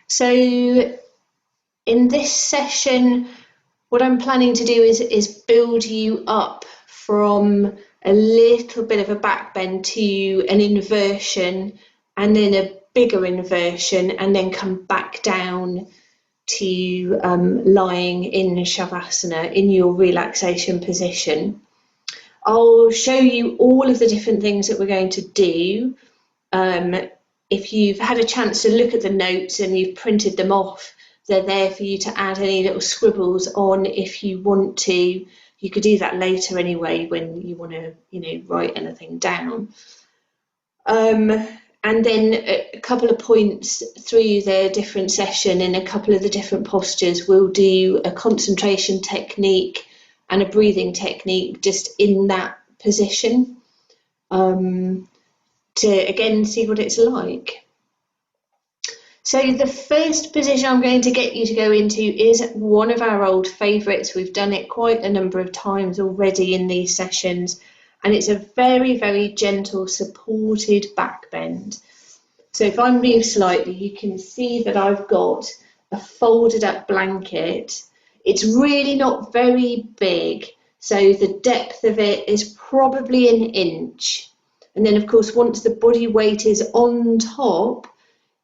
So in this session, what I'm planning to do is build you up from a little bit of a back bend to an inversion, and then a bigger inversion, and then come back down to lying in Shavasana in your relaxation position. I'll show you all of the different things that we're going to do. If you've had a chance to look at the notes and you've printed them off, they're there for you to add any little scribbles on if you want to. You could do that later anyway when you want to, write anything down. And then a couple of points through the different session in a couple of the different postures. We'll do a concentration technique and a breathing technique just in that position to again see what it's like. So the first position I'm going to get you to go into is one of our old favourites. We've done it quite a number of times already in these sessions, and it's a very, very gentle supported back bend. So if I move slightly, you can see that I've got a folded up blanket. It's really not very big, so the depth of it is probably an inch. And then of course, once the body weight is on top,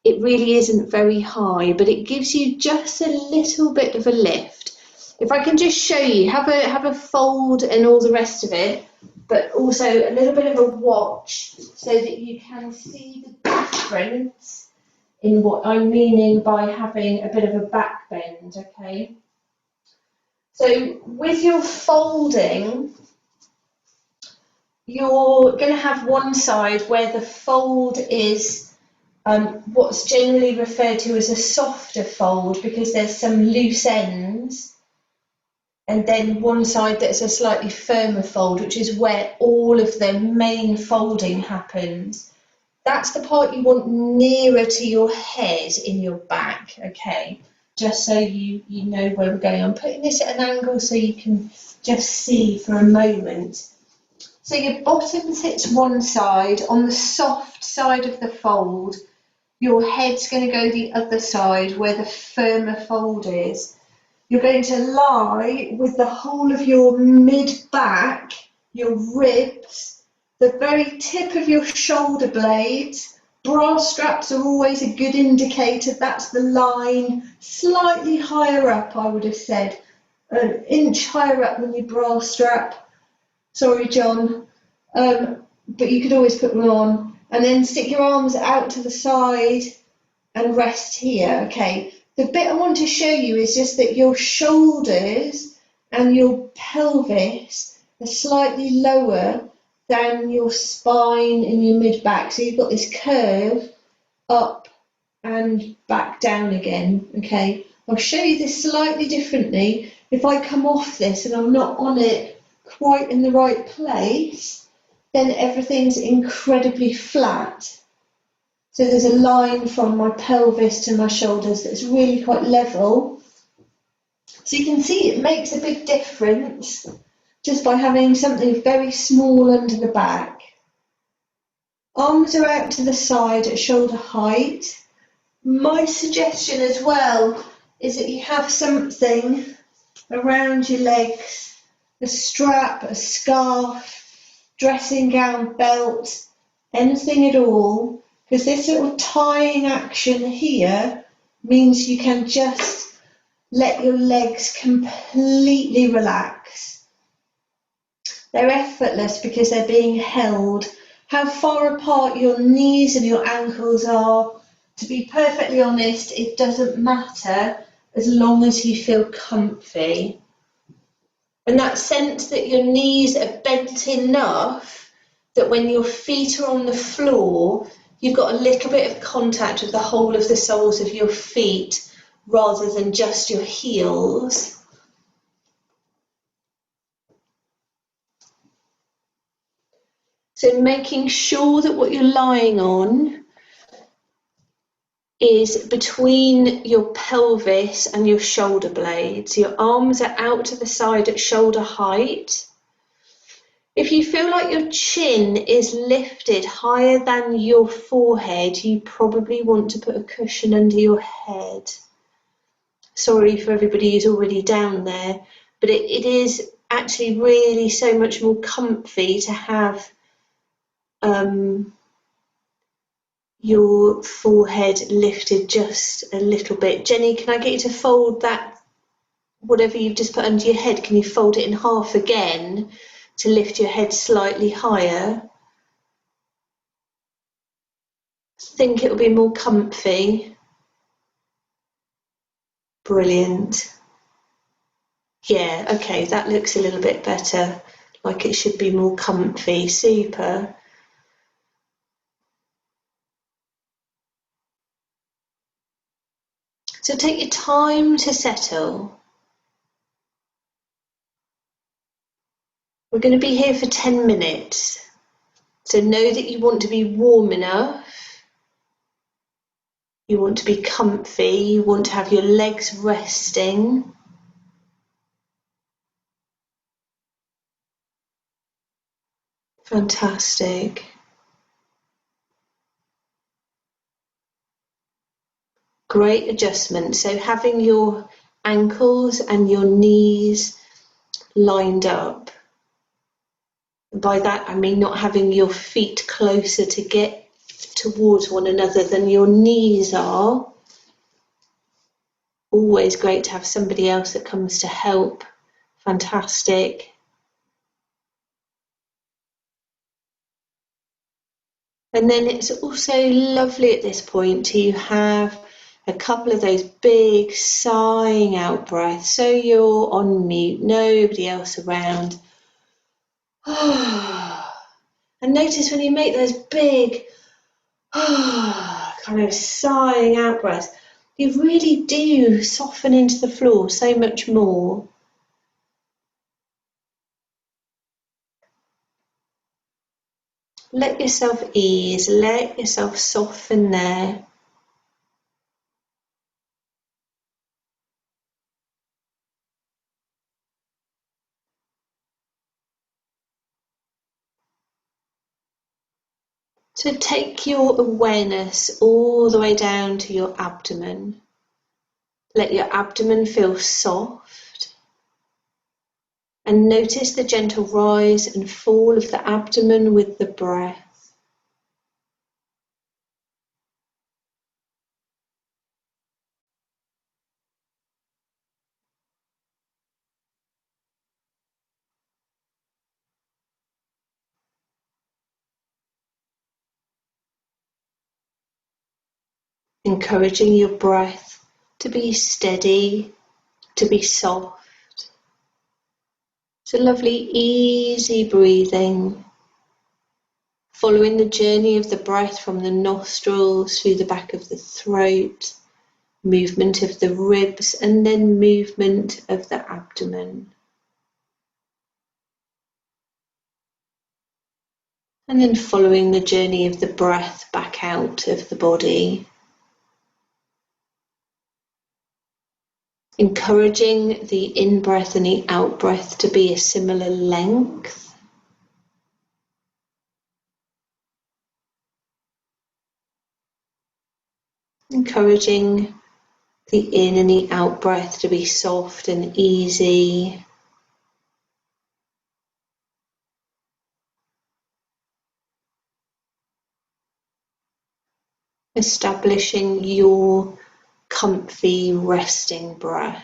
it really isn't very high, but it gives you just a little bit of a lift. If I can just show you, have a fold and all the rest of it, but also a little bit of a watch so that you can see the difference in what I'm meaning by having a bit of a back bend, okay? So with your folding, you're going to have one side where the fold is what's generally referred to as a softer fold because there's some loose ends, and then one side that's a slightly firmer fold, which is where all of the main folding happens. That's the part you want nearer to your head in your back, okay? Just so you know where we're going. I'm putting this at an angle so you can just see for a moment. So your bottom sits one side, on the soft side of the fold. Your head's going to go the other side where the firmer fold is. You're going to lie with the whole of your mid-back, your ribs, the very tip of your shoulder blades. Bra straps are always a good indicator. That's the line slightly higher up, I would have said. An inch higher up than your bra strap. Sorry, John. But you could always put one on. And then stick your arms out to the side and rest here, okay? The bit I want to show you is just that your shoulders and your pelvis are slightly lower than your spine and your mid-back. So you've got this curve up and back down again, okay? I'll show you this slightly differently. If I come off this and I'm not on it quite in the right place, then everything's incredibly flat. So there's a line from my pelvis to my shoulders that's really quite level. So you can see it makes a big difference just by having something very small under the back. Arms are out to the side at shoulder height. My suggestion as well is that you have something around your legs, a strap, a scarf, dressing gown, belt, anything at all, because this little tying action here means you can just let your legs completely relax. They're effortless because they're being held. How far apart your knees and your ankles are, to be perfectly honest, it doesn't matter as long as you feel comfy. And that sense that your knees are bent enough that when your feet are on the floor, you've got a little bit of contact with the whole of the soles of your feet rather than just your heels. So making sure that what you're lying on is between your pelvis and your shoulder blades. Your arms are out to the side at shoulder height. If you feel like your chin is lifted higher than your forehead, you probably want to put a cushion under your head. Sorry for everybody who's already down there, but it is actually really so much more comfy to have your forehead lifted just a little bit. Jenny, can I get you to fold that, whatever you've just put under your head, can you fold it in half again to lift your head slightly higher? Think it'll be more comfy. Brilliant. Yeah, okay, that looks a little bit better, like it should be more comfy. Super. So take your time to settle. We're going to be here for 10 minutes. So know that you want to be warm enough. You want to be comfy. You want to have your legs resting. Fantastic. Great adjustment. So having your ankles and your knees lined up. By that I mean not having your feet closer to get towards one another than your knees are. Always great to have somebody else that comes to help. Fantastic. And then it's also lovely at this point to have a couple of those big sighing out breaths. So you're on mute, nobody else around. And notice when you make those big kind of sighing out breaths, you really do soften into the floor so much more. Let yourself ease, let yourself soften there. So take your awareness all the way down to your abdomen. Let your abdomen feel soft. And notice the gentle rise and fall of the abdomen with the breath. Encouraging your breath to be steady, to be soft. So lovely, easy breathing. Following the journey of the breath from the nostrils through the back of the throat, movement of the ribs, and then movement of the abdomen. And then following the journey of the breath back out of the body. Encouraging the in-breath and the out-breath to be a similar length. Encouraging the in and the out-breath to be soft and easy. Establishing your comfy resting breath.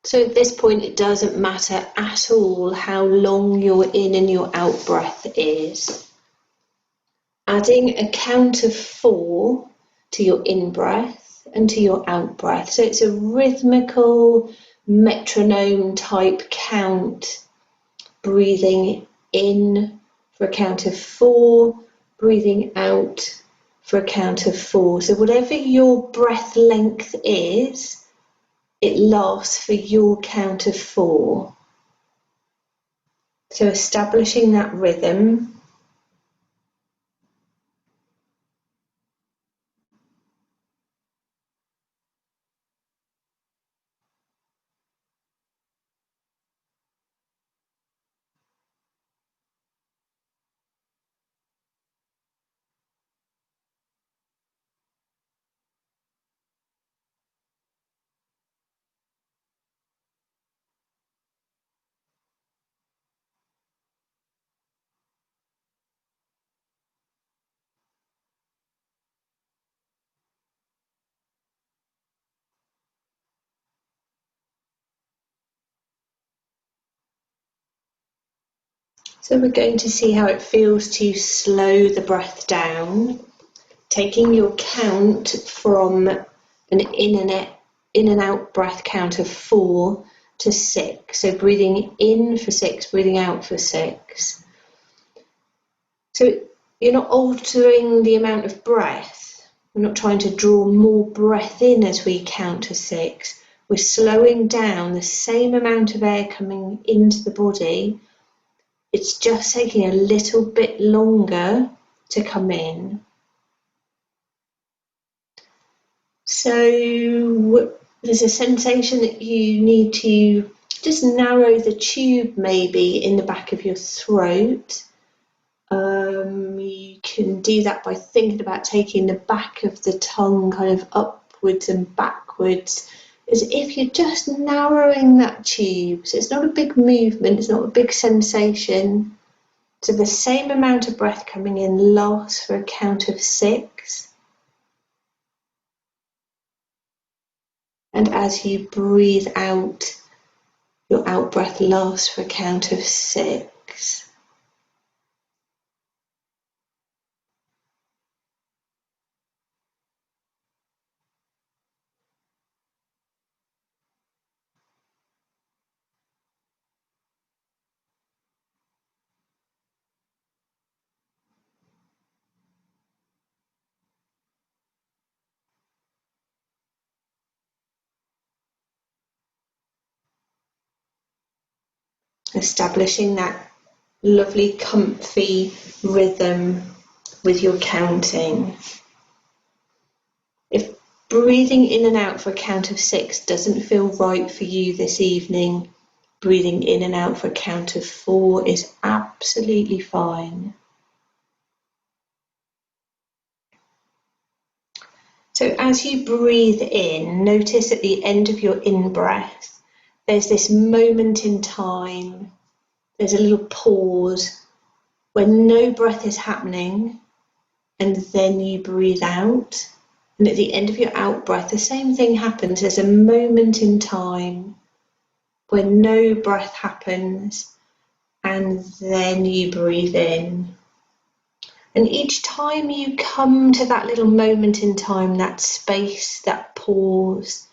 So at this point it doesn't matter at all how long your in and your out breath is. Adding a count of 4 to your in breath and to your out breath. So it's a rhythmical metronome type count. Breathing in for a count of 4, breathing out for a count of 4. So whatever your breath length is, it lasts for your count of 4. So establishing that rhythm. So we're going to see how it feels to slow the breath down, taking your count from an in and out breath count of 4 to 6. So breathing in for 6, breathing out for 6. So you're not altering the amount of breath. We're not trying to draw more breath in as we count to 6. We're slowing down the same amount of air coming into the body. It's just taking a little bit longer to come in. So there's a sensation that you need to just narrow the tube maybe in the back of your throat. You can do that by thinking about taking the back of the tongue kind of upwards and backwards, as if you're just narrowing that tube. So it's not a big movement, it's not a big sensation. So the same amount of breath coming in lasts for a count of 6. And as you breathe out, your out breath lasts for a count of 6. Establishing that lovely comfy rhythm with your counting. If breathing in and out for a count of 6 doesn't feel right for you this evening, breathing in and out for a count of 4 is absolutely fine. So as you breathe in, notice at the end of your in-breath, there's this moment in time, there's a little pause where no breath is happening, and then you breathe out. And at the end of your out breath, the same thing happens. There's a moment in time where no breath happens, and then you breathe in. And each time you come to that little moment in time, that space, that pause,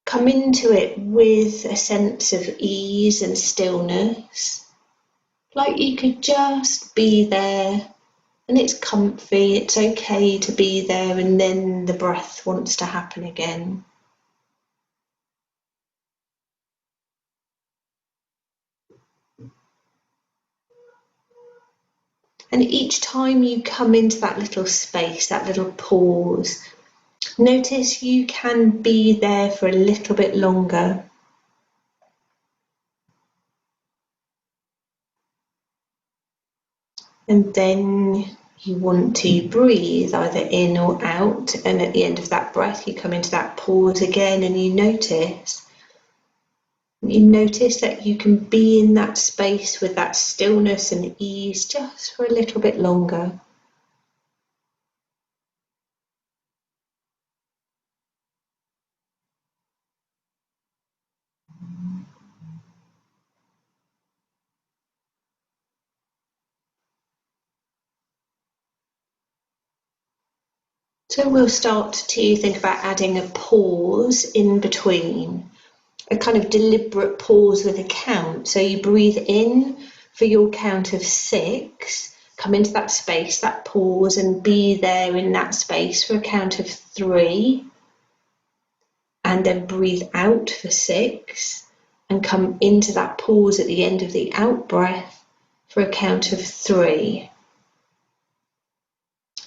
come into it with a sense of ease and stillness, like you could just be there. And it's comfy, it's okay to be there, and then the breath wants to happen again. And each time you come into that little space, that little pause, notice you can be there for a little bit longer. And then you want to breathe either in or out, and at the end of that breath you come into that pause again, and you notice that you can be in that space with that stillness and ease just for a little bit longer. So we'll start to think about adding a pause in between, a kind of deliberate pause with a count. So you breathe in for your count of 6, come into that space, that pause, and be there in that space for a count of 3, and then breathe out for 6, and come into that pause at the end of the out breath for a count of 3.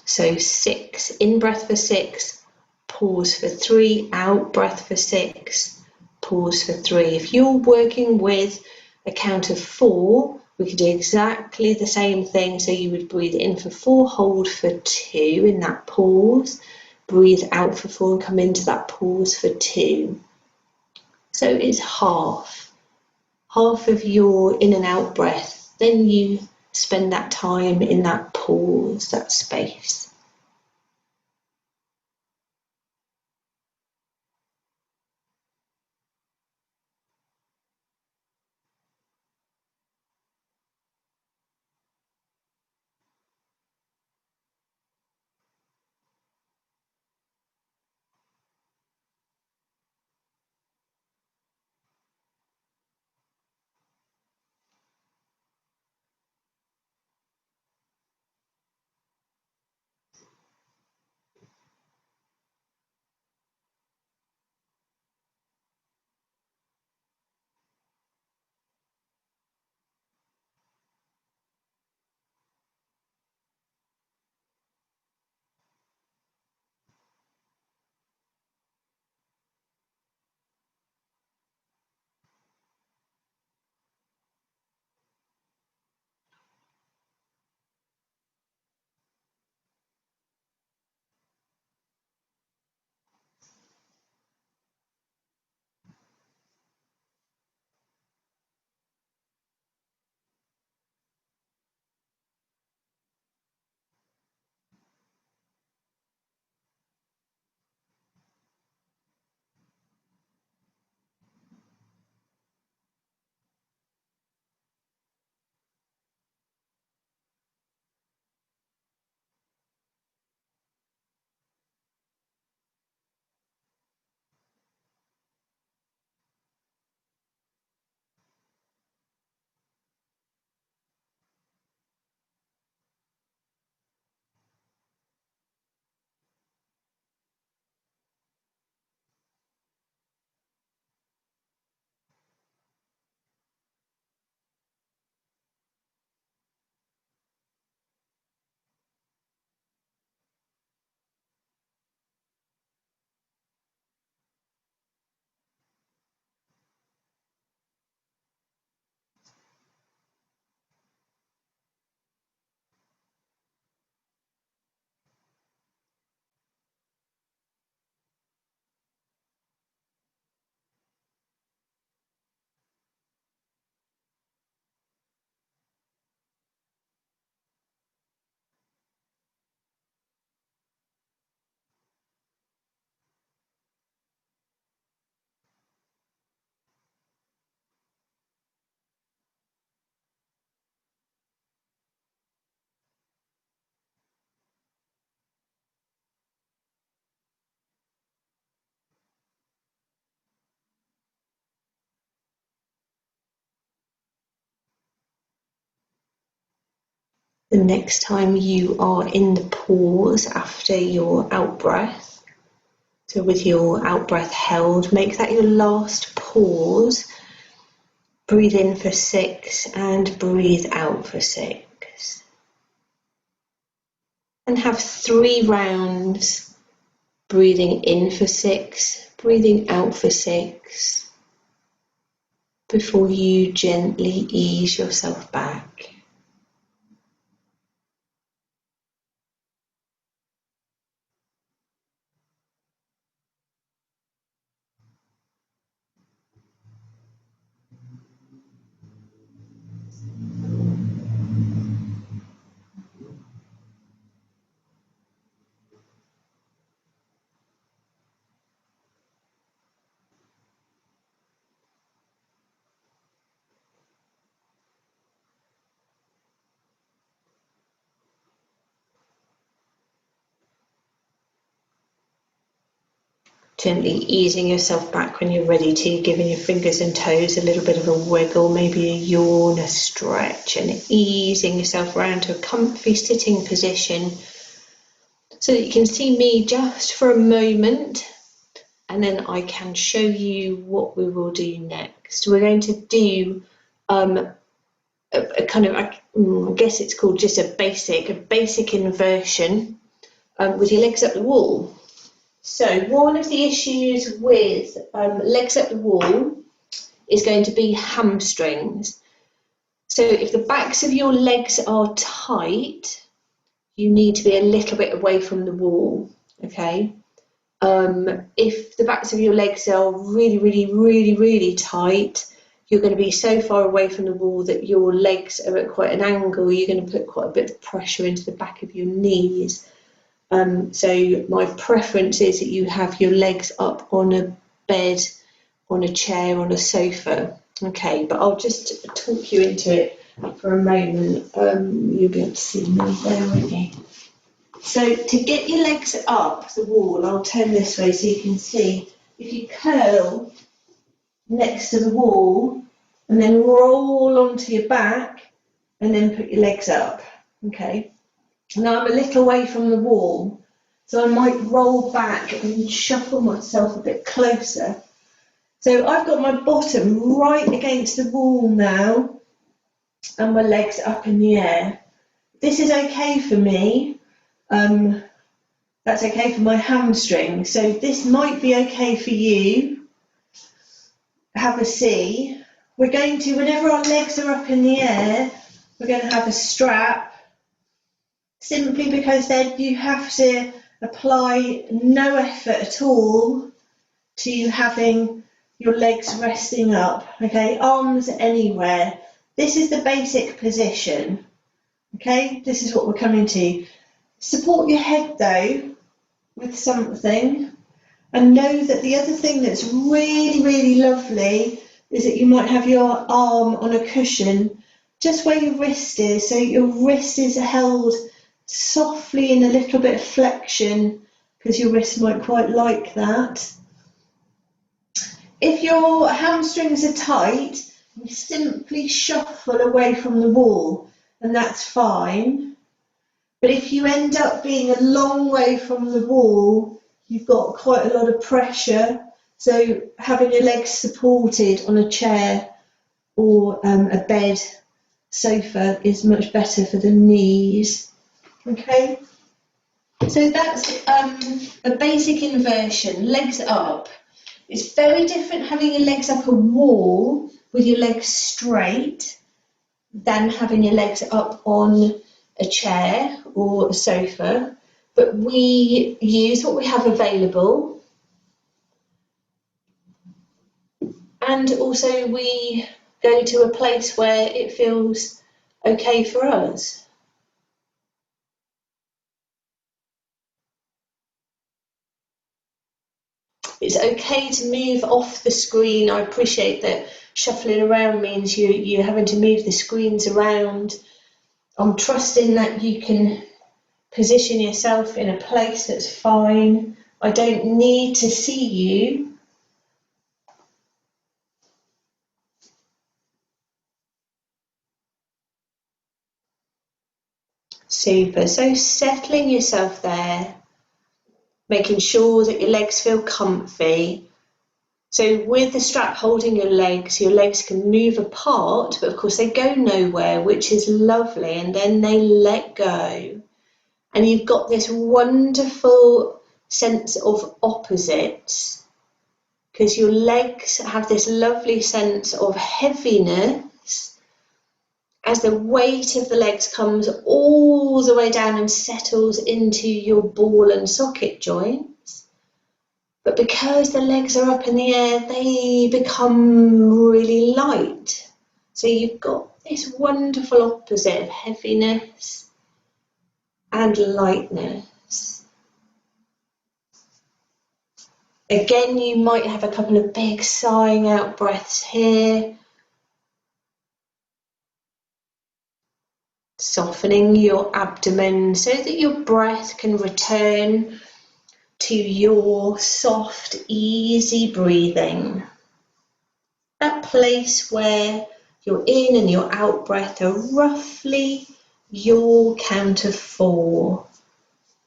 So 6, in breath for 6, pause for 3, out breath for 6, pause for 3. If you're working with a count of 4, we could do exactly the same thing. So you would breathe in for 4, hold for 2 in that pause, breathe out for 4 and come into that pause for 2. So it's half of your in and out breath. Then you spend that time in that pause, that space. The next time you are in the pause after your out breath, so with your out breath held, make that your last pause. Breathe in for 6 and breathe out for 6. And have 3 rounds, breathing in for 6, breathing out for 6, before you gently ease yourself back. Gently easing yourself back when you're ready to, giving your fingers and toes a little bit of a wiggle, maybe a yawn, a stretch, and easing yourself around to a comfy sitting position so that you can see me just for a moment, and then I can show you what we will do next. We're going to do a kind of, I guess it's called just a basic inversion with your legs up the wall. So one of the issues with legs up the wall is going to be hamstrings. So if the backs of your legs are tight, you need to be a little bit away from the wall, okay? If the backs of your legs are really tight, you're going to be so far away from the wall that your legs are at quite an angle. You're going to put quite a bit of pressure into the back of your knees. So my preference is that you have your legs up on a bed, on a chair, on a sofa. Okay, but I'll just talk you into it for a moment. You'll be able to see me there, won't you? So to get your legs up the wall, I'll turn this way so you can see. If you curl next to the wall and then roll onto your back and then put your legs up, okay? Now I'm a little away from the wall, so I might roll back and shuffle myself a bit closer. So I've got my bottom right against the wall now and my legs up in the air. This is okay for me. That's okay for my hamstring. So this might be okay for you. Have a see. We're going to, whenever our legs are up in the air, we're going to have a strap, simply because then you have to apply no effort at all to having your legs resting up, okay, arms anywhere. This is the basic position, okay, this is what we're coming to. Support your head though with something, and know that the other thing that's really lovely is that you might have your arm on a cushion just where your wrist is, so your wrist is held softly in a little bit of flexion because your wrist might quite like that. If your hamstrings are tight, you simply shuffle away from the wall and that's fine. But if you end up being a long way from the wall, you've got quite a lot of pressure. So having your legs supported on a chair or a bed, sofa is much better for the knees. Okay, so that's a basic inversion, legs up. It's very different having your legs up a wall with your legs straight than having your legs up on a chair or a sofa, but we use what we have available, and also we go to a place where it feels okay for us. It's okay to move off the screen. I appreciate that shuffling around means you're having to move the screens around. I'm trusting that you can position yourself in a place that's fine. I don't need to see you. Super. So settling yourself there, making sure that your legs feel comfy. So with the strap holding your legs can move apart, but of course they go nowhere, which is lovely, and then they let go. And you've got this wonderful sense of opposites, because your legs have this lovely sense of heaviness as the weight of the legs comes all the way down and settles into your ball and socket joints. But because the legs are up in the air, they become really light. So you've got this wonderful opposite of heaviness and lightness. Again, you might have a couple of big sighing out breaths here. Softening your abdomen so that your breath can return to your soft, easy breathing. That place where your in and your out breath are roughly your count of 4,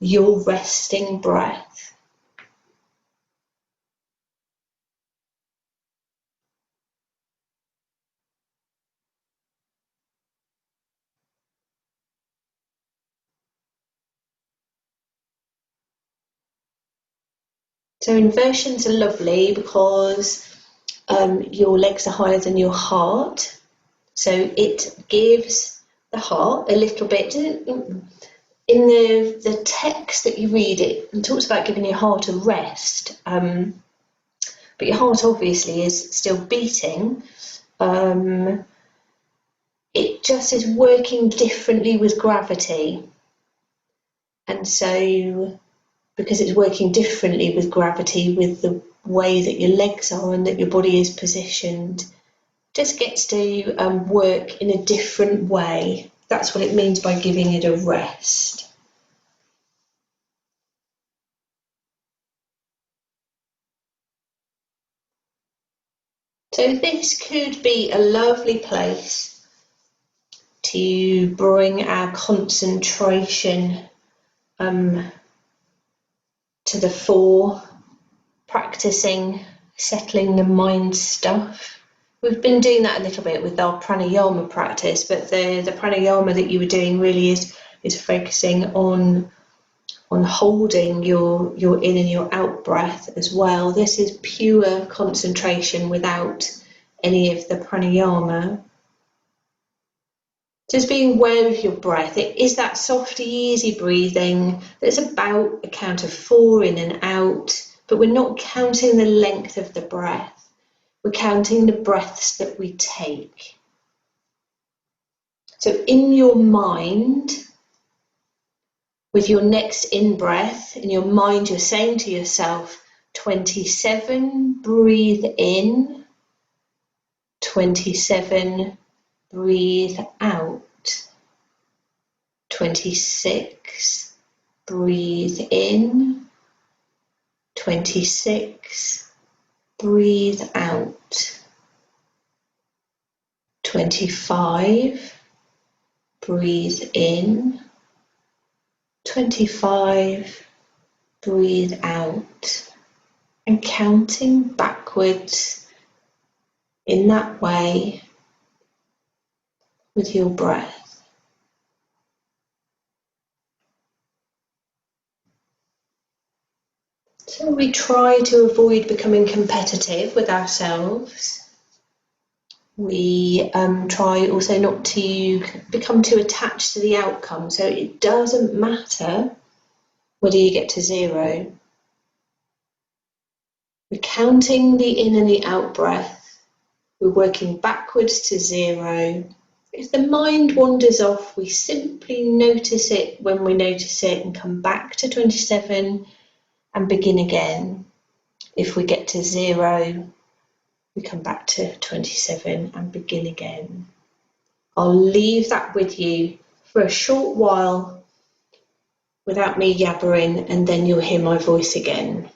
your resting breath. So inversions are lovely because your legs are higher than your heart. So it gives the heart a little bit. In the text that you read, it talks about giving your heart a rest. But your heart obviously is still beating. It just is working differently with gravity. And so, because it's working differently with gravity, with the way that your legs are and that your body is positioned, just gets to work in a different way. That's what it means by giving it a rest. So this could be a lovely place to bring our concentration to the fore, practicing settling the mind stuff. We've been doing that a little bit with our pranayama practice, but the pranayama that you were doing really is focusing on holding your in and your out breath as well. This is pure concentration without any of the pranayama. Just being aware of your breath. It is that soft, easy breathing that's about a count of 4 in and out, but we're not counting the length of the breath. We're counting the breaths that we take. So in your mind, with your next in-breath, in your mind you're saying to yourself, 27, breathe in, 27, breathe out, 26, breathe in, 26, breathe out, 25, breathe in, 25, breathe out, and counting backwards in that way with your breath. So we try to avoid becoming competitive with ourselves. We try also not to become too attached to the outcome. So it doesn't matter whether you get to 0. We're counting the in and the out breath. We're working backwards to 0. If the mind wanders off, we simply notice it when we notice it and come back to 27 and begin again. If we get to 0, we come back to 27 and begin again. I'll leave that with you for a short while without me yabbering, and then you'll hear my voice again.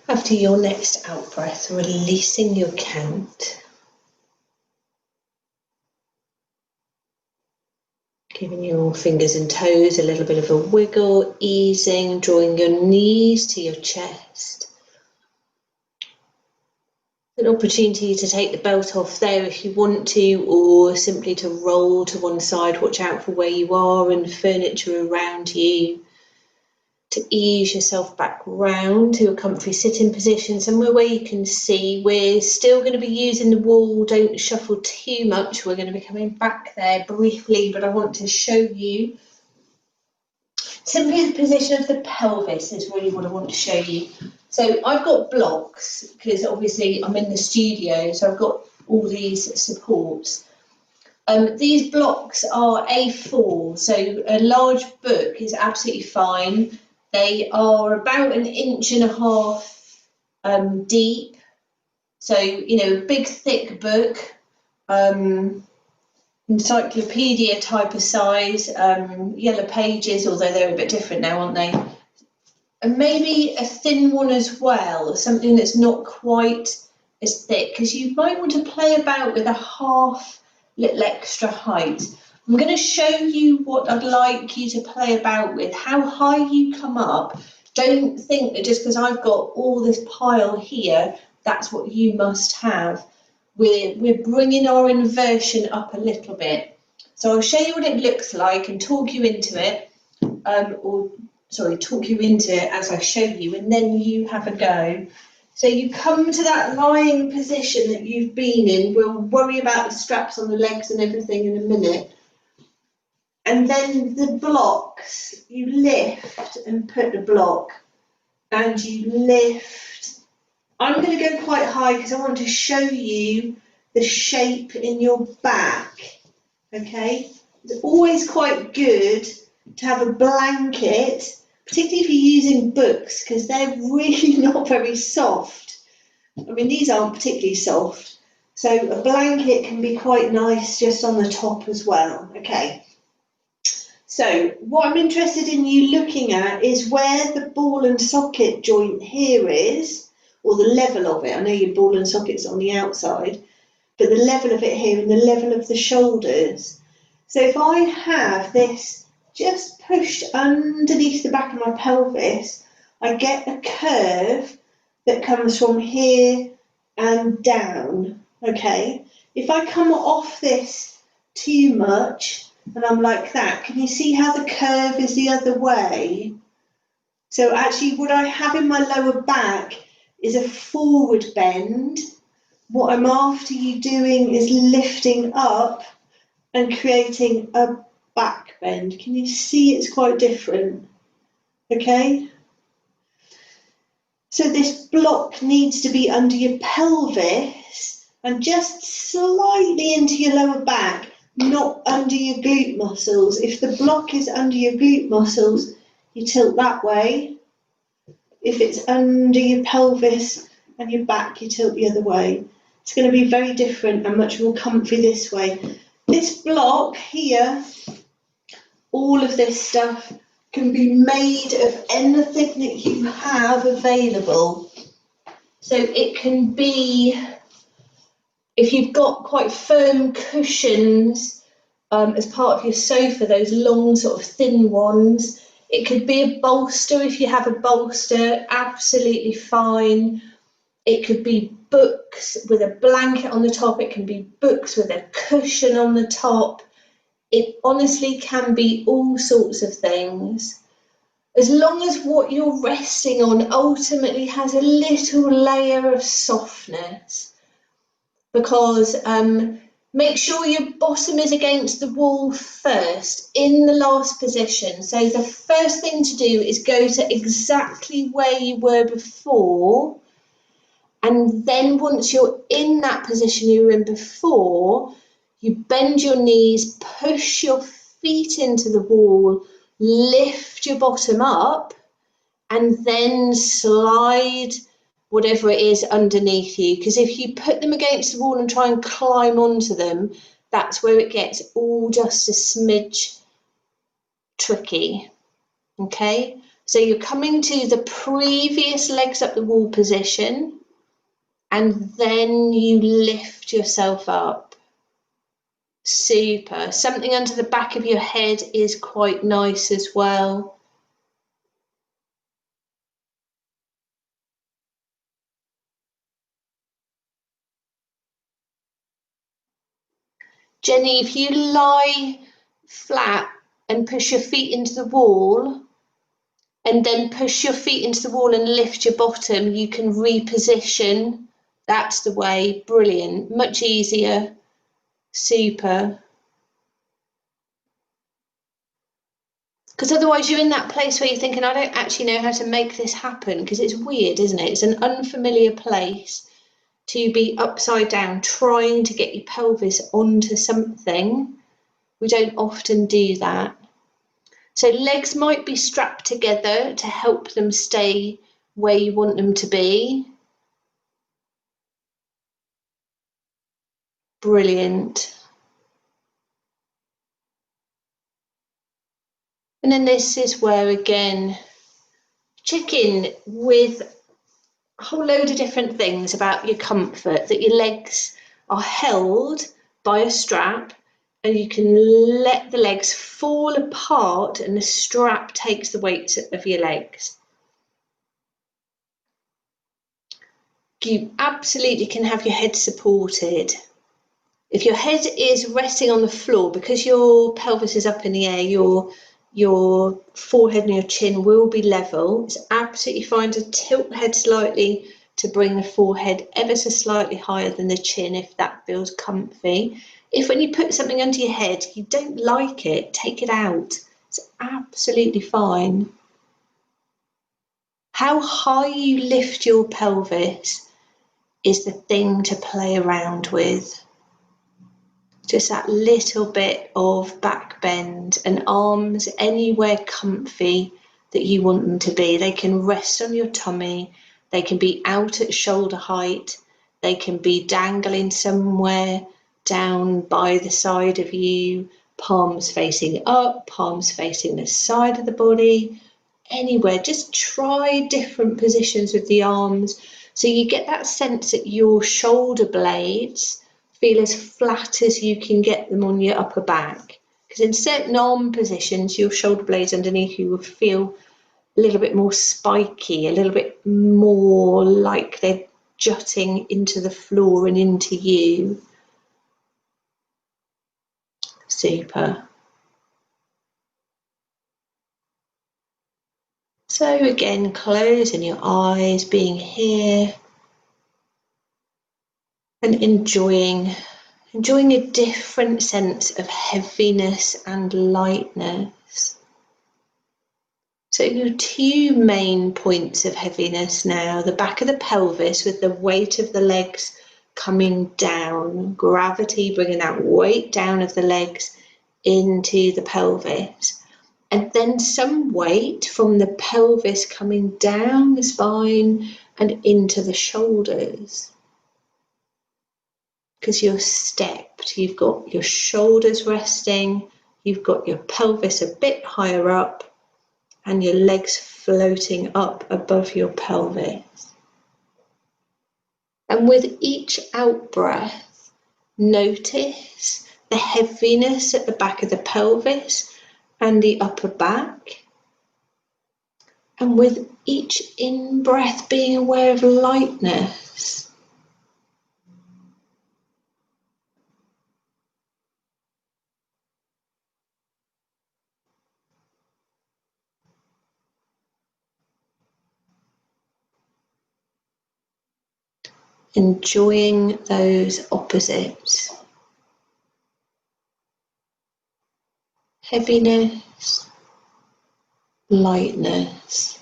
After your next out breath, releasing your count. Giving your fingers and toes a little bit of a wiggle, easing, drawing your knees to your chest. An opportunity to take the belt off there if you want to, or simply to roll to one side. Watch out for where you are and furniture around you. To ease yourself back round to a comfy sitting position, somewhere where you can see. We're still going to be using the wall, don't shuffle too much. We're going to be coming back there briefly, but I want to show you simply the position of the pelvis is really what I want to show you. So I've got blocks, because obviously I'm in the studio, so I've got all these supports. These blocks are A4, so a large book is absolutely fine. They are about 1.5 inches deep, so a big thick book, encyclopedia type of size, yellow pages, although they're a bit different now, aren't they? And maybe a thin one as well, something that's not quite as thick, because you might want to play about with a half little extra height. I'm going to show you what I'd like you to play about with, how high you come up. Don't think that just because I've got all this pile here, that's what you must have. We're bringing our inversion up a little bit. So I'll show you what it looks like and talk you into it, talk you into it as I show you, and then you have a go. So you come to that lying position that you've been in. We'll worry about the straps on the legs and everything in a minute. And then the blocks, you lift and put the block, and you lift. I'm going to go quite high because I want to show you the shape in your back, okay? It's always quite good to have a blanket, particularly if you're using books, because they're really not very soft. I mean, these aren't particularly soft. So a blanket can be quite nice just on the top as well, okay? So what I'm interested in you looking at is where the ball and socket joint here is, or the level of it. I know your ball and socket's on the outside, but the level of it here and the level of the shoulders. So if I have this just pushed underneath the back of my pelvis, I get a curve that comes from here and down, okay? If I come off this too much, and I'm like that, can you see how the curve is the other way? So actually what I have in my lower back is a forward bend. What I'm after you doing is lifting up and creating a back bend. Can you see it's quite different? Okay? So this block needs to be under your pelvis and just slightly into your lower back, not under your glute muscles. If the block is under your glute muscles, you tilt that way. If it's under your pelvis and your back, you tilt the other way. It's going to be very different and much more comfy this way. This block here, all of this stuff can be made of anything that you have available. So it can be, if you've got quite firm cushions as part of your sofa, those long sort of thin ones, it could be a bolster if you have a bolster, absolutely fine. It could be books with a blanket on the top, it can be books with a cushion on the top. It honestly can be all sorts of things. As long as what you're resting on ultimately has a little layer of softness. Because make sure your bottom is against the wall first in the last position. So the first thing to do is go to exactly where you were before, and then once you're in that position you were in before, you bend your knees, push your feet into the wall, lift your bottom up, and then slide whatever it is underneath you, because if you put them against the wall and try and climb onto them, that's where it gets all just a smidge tricky. Okay, So you're coming to the previous legs up the wall position, and then you lift yourself up. Super. Something under the back of your head is quite nice as well. Jenny, if you lie flat and push your feet into the wall, and then push your feet into the wall and lift your bottom, you can reposition. That's the way. Brilliant. Much easier. Super. Because otherwise you're in that place where you're thinking, I don't actually know how to make this happen, because it's weird, isn't it? It's an unfamiliar place to be upside down, trying to get your pelvis onto something. We don't often do that. So legs might be strapped together to help them stay where you want them to be. Brilliant. And then this is where, again, check in with a whole load of different things about your comfort, that your legs are held by a strap and you can let the legs fall apart and the strap takes the weight of your legs. You absolutely can have your head supported. If your head is resting on the floor, because your pelvis is up in the air, your forehead and your chin will be level. It's absolutely fine to tilt the head slightly to bring the forehead ever so slightly higher than the chin if that feels comfy. If when you put something under your head, you don't like it, take it out. It's absolutely fine. How high you lift your pelvis is the thing to play around with. Just that little bit of back bend and arms anywhere comfy that you want them to be. They can rest on your tummy, they can be out at shoulder height, they can be dangling somewhere down by the side of you, palms facing up, palms facing the side of the body, anywhere. Just try different positions with the arms so you get that sense that your shoulder blades feel as flat as you can get them on your upper back. Because in certain arm positions, your shoulder blades underneath you will feel a little bit more spiky, a little bit more like they're jutting into the floor and into you. Super. So again, closing your eyes, being here and enjoying a different sense of heaviness and lightness. So your two main points of heaviness now, the back of the pelvis with the weight of the legs coming down, gravity bringing that weight down of the legs into the pelvis, and then some weight from the pelvis coming down the spine and into the shoulders. Because you're stepped, you've got your shoulders resting, you've got your pelvis a bit higher up, and your legs floating up above your pelvis. And with each out breath, notice the heaviness at the back of the pelvis and the upper back. And with each in breath, being aware of lightness. Enjoying those opposites. Heaviness, lightness.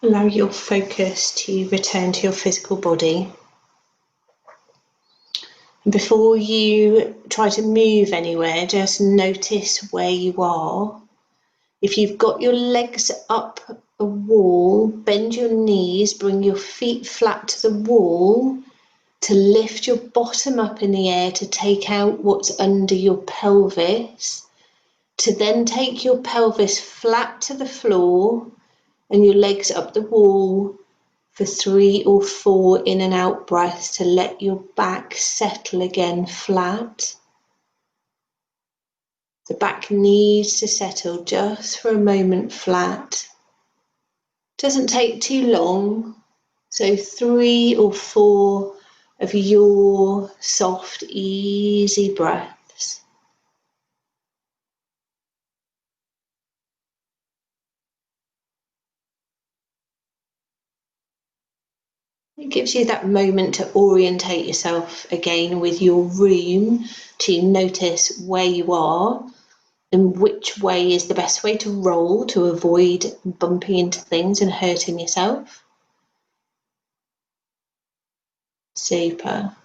Allow your focus to return to your physical body. Before you try to move anywhere, just notice where you are. If you've got your legs up a wall, bend your knees, bring your feet flat to the wall to lift your bottom up in the air to take out what's under your pelvis, to then take your pelvis flat to the floor and your legs up the wall for 3 or 4 in and out breaths to let your back settle again flat. The back needs to settle just for a moment flat. Doesn't take too long, so 3 or 4 of your soft, easy breaths. It gives you that moment to orientate yourself again with your room, to notice where you are and which way is the best way to roll to avoid bumping into things and hurting yourself. Super.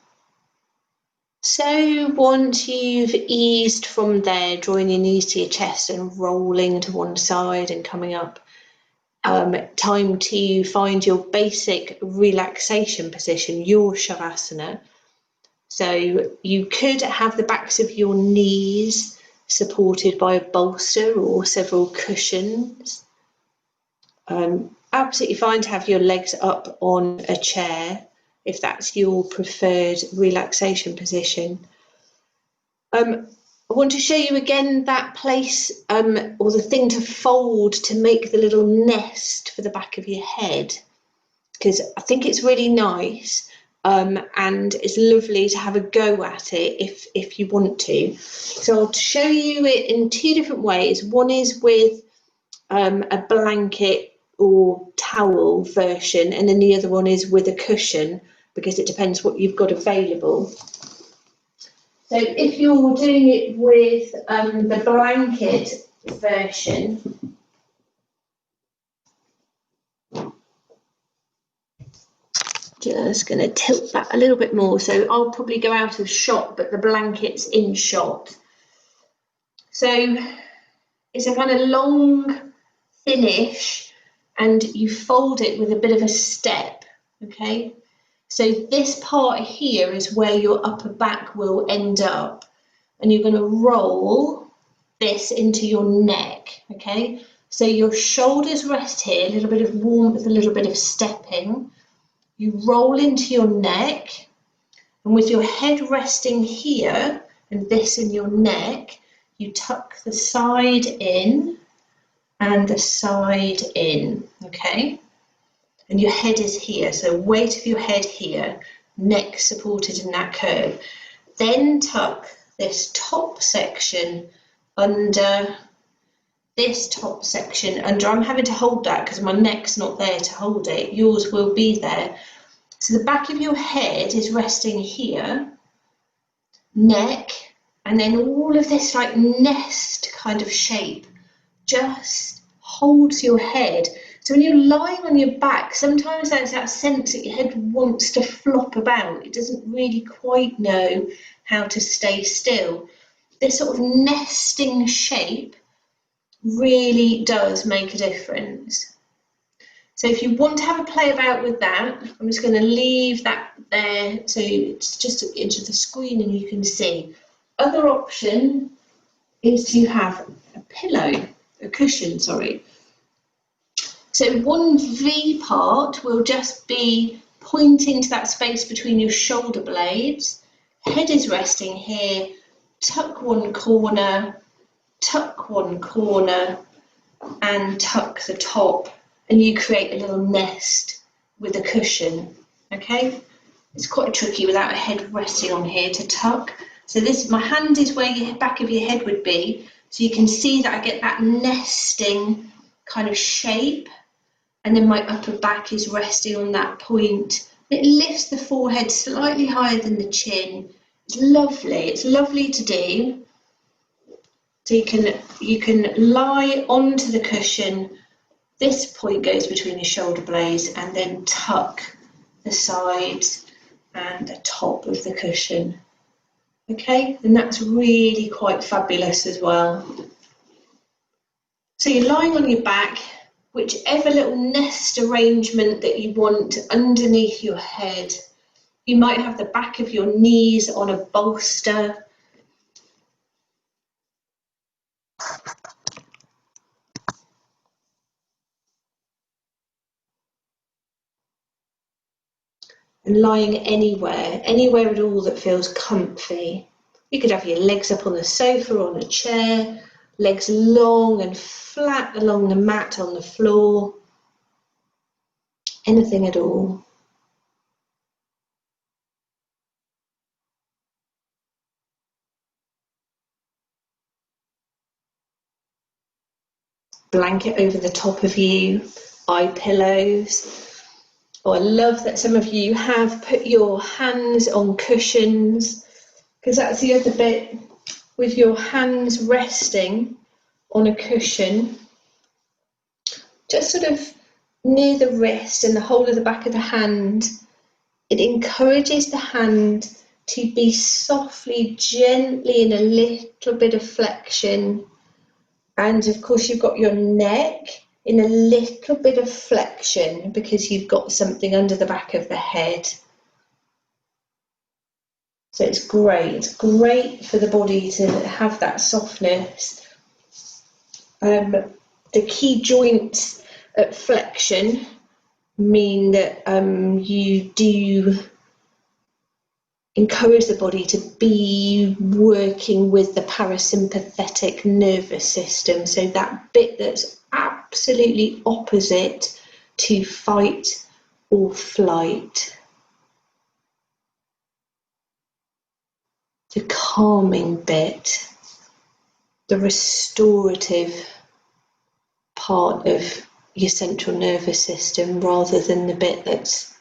So once you've eased from there, drawing your knees to your chest and rolling to one side and coming up, time to find your basic relaxation position, your Shavasana. So you could have the backs of your knees supported by a bolster or several cushions. Absolutely fine to have your legs up on a chair if that's your preferred relaxation position. I want to show you again that place or the thing to fold to make the little nest for the back of your head, because I think it's really nice and it's lovely to have a go at it if you want to. So I'll show you it in 2 different ways. One is with a blanket or towel version, and then the other one is with a cushion, because it depends what you've got available. So if you're doing it with the blanket version, just going to tilt that a little bit more, so I'll probably go out of shot, but the blanket's in shot. So it's a kind of long finish, and you fold it with a bit of a step, okay? So this part here is where your upper back will end up, and you're going to roll this into your neck, okay? So your shoulders rest here, a little bit of warmth, a little bit of stepping. You roll into your neck, and with your head resting here and this in your neck, you tuck the side in and the side in, okay? And your head is here, so weight of your head here, neck supported in that curve. Then tuck this top section under this top section under. I'm having to hold that because my neck's not there to hold it. Yours will be there. So the back of your head is resting here, neck, and then all of this like nest kind of shape just holds your head. So when you're lying on your back, sometimes there's that sense that your head wants to flop about. It doesn't really quite know how to stay still. This sort of nesting shape really does make a difference. So if you want to have a play about with that, I'm just going to leave that there so it's just into the screen and you can see. Other option is to have a pillow, a cushion, sorry. So one V part will just be pointing to that space between your shoulder blades. Head is resting here, tuck one corner, and tuck the top, and you create a little nest with a cushion, okay? It's quite tricky without a head resting on here to tuck. So this, my hand is where your back of your head would be, so you can see that I get that nesting kind of shape, and then my upper back is resting on that point. It lifts the forehead slightly higher than the chin. It's lovely to do. So you can lie onto the cushion This point goes between your shoulder blades, and then tuck the sides and the top of the cushion. Okay, and that's really quite fabulous as well. So you're lying on your back, whichever little nest arrangement that you want underneath your head. You might have the back of your knees on a bolster. And lying anywhere at all that feels comfy. You could have your legs up on the sofa or on a chair, legs long and flat along the mat on the floor. Anything at all. Blanket over the top of you, eye pillows. Oh, I love that some of you have put your hands on cushions, because that's the other bit, with your hands resting on a cushion, just sort of near the wrist and the whole of the back of the hand. It encourages the hand to be softly, gently in a little bit of flexion. And of course, you've got your neck in a little bit of flexion because you've got something under the back of the head. So it's great for the body to have that softness. The key joints at flexion mean that you do encourage the body to be working with the parasympathetic nervous system, so that bit that's absolutely opposite to fight or flight. The calming bit, the restorative part of your central nervous system, rather than the bit that's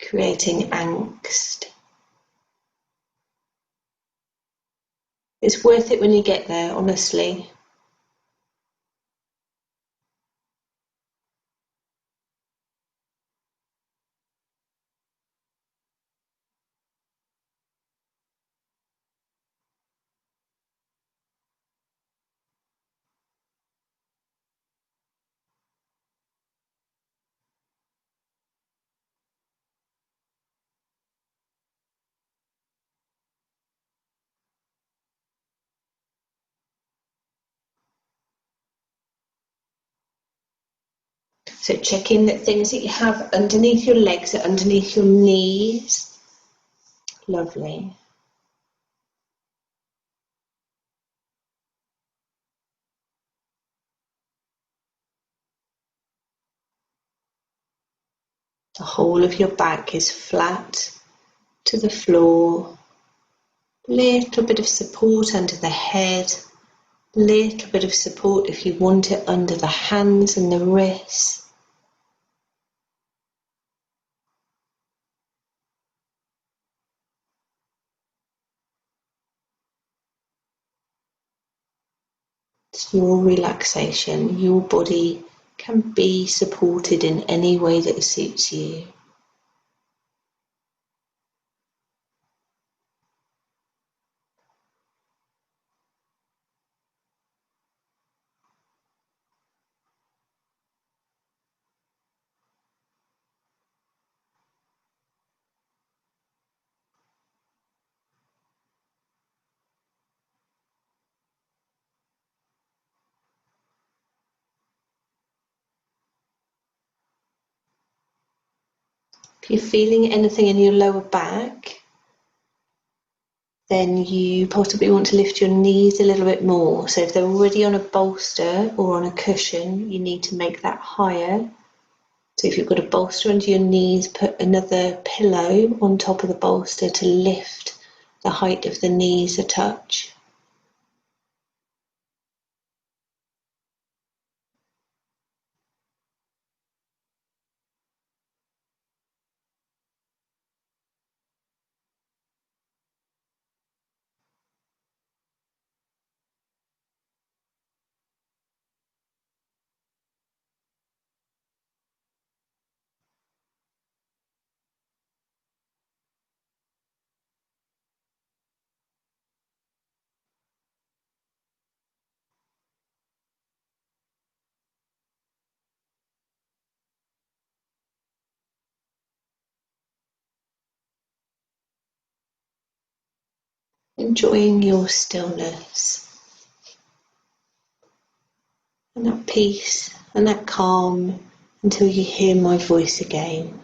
creating angst. It's worth it when you get there, honestly. So check in that things that you have underneath your legs are underneath your knees. Lovely. The whole of your back is flat to the floor. Little bit of support under the head. Little bit of support if you want it under the hands and the wrists. It's your relaxation. Your body can be supported in any way that suits you. If you're feeling anything in your lower back, then you possibly want to lift your knees a little bit more. So if they're already on a bolster or on a cushion, you need to make that higher. So if you've got a bolster under your knees, put another pillow on top of the bolster to lift the height of the knees a touch. enjoying your stillness and that peace and that calm until you hear my voice again.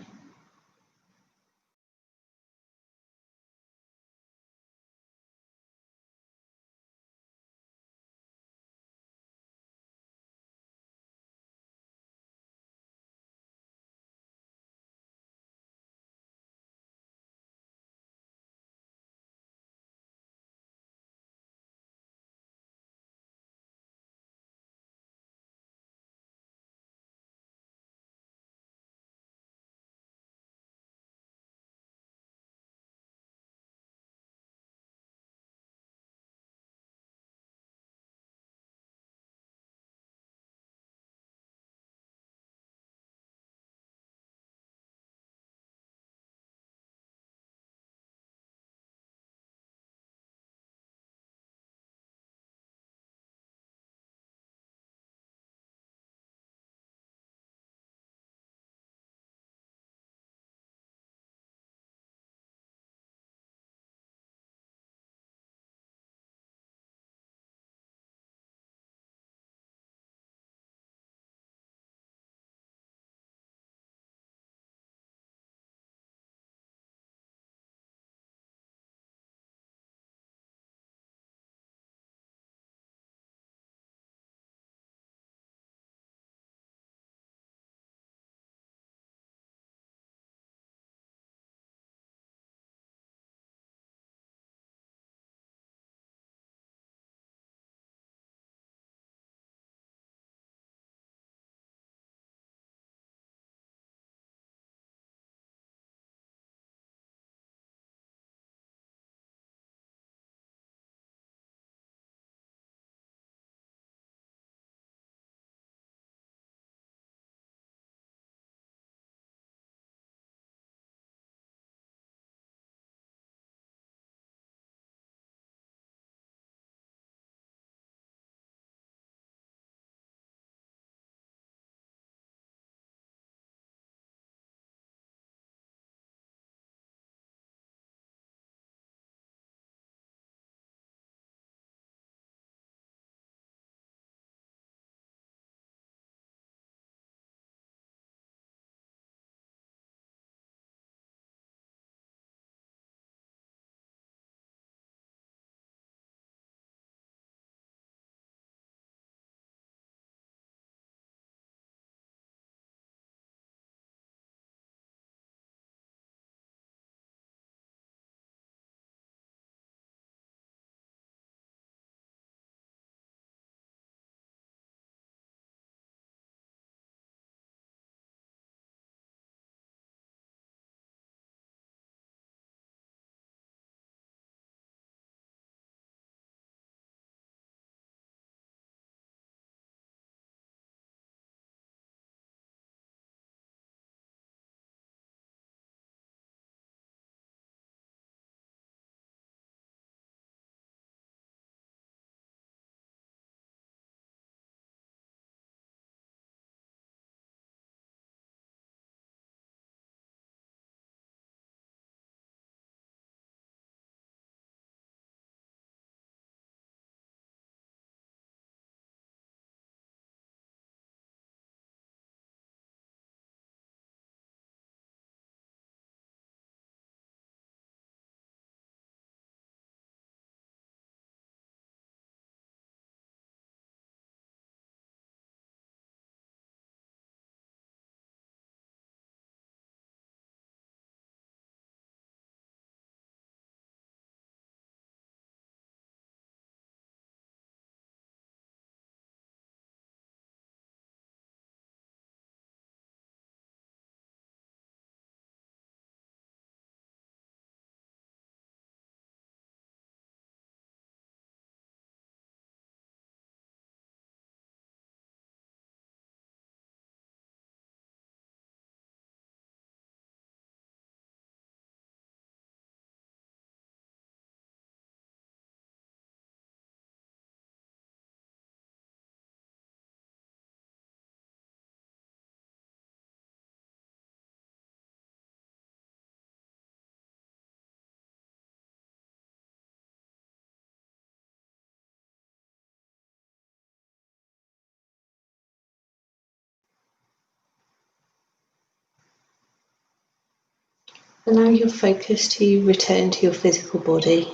Allow your focus to return to your physical body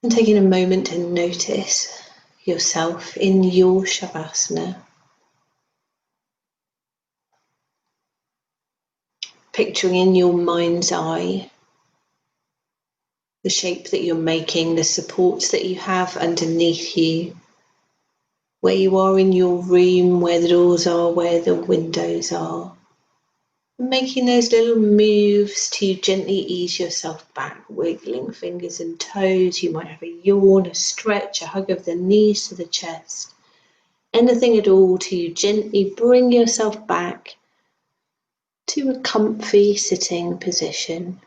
and taking a moment to notice yourself in your Shavasana. Picturing in your mind's eye the shape that you're making, the supports that you have underneath you, where you are in your room, where the doors are, where the windows are. Making those little moves to gently ease yourself back, wiggling fingers and toes. You might have a yawn, a stretch, a hug of the knees to the chest. Anything at all to gently bring yourself back to a comfy sitting position.